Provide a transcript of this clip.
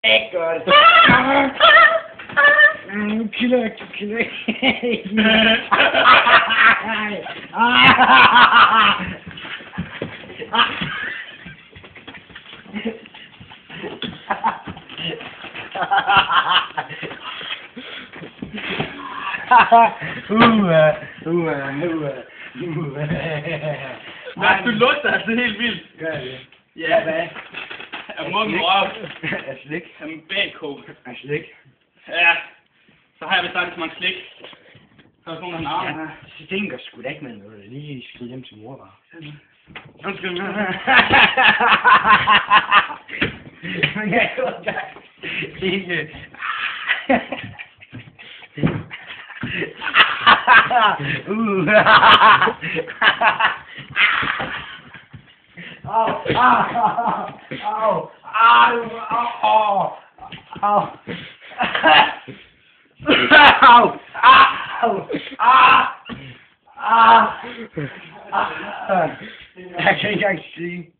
Ikke godt. Kylder. Hvad, du lugter altså helt vildt. Gør det. Ja, Hvad? af munden røv. Af slik. Af en bagkog. Af slik. Ja, så har jeg vist aldrig smagt slik. Så er der sådan nogle arme. Ja, det stinker sgu da ikke, men du lige skrive hjem til mor, bare. Undskyld. Men jeg kan godt ikke. Jeg kan ikke engang sige.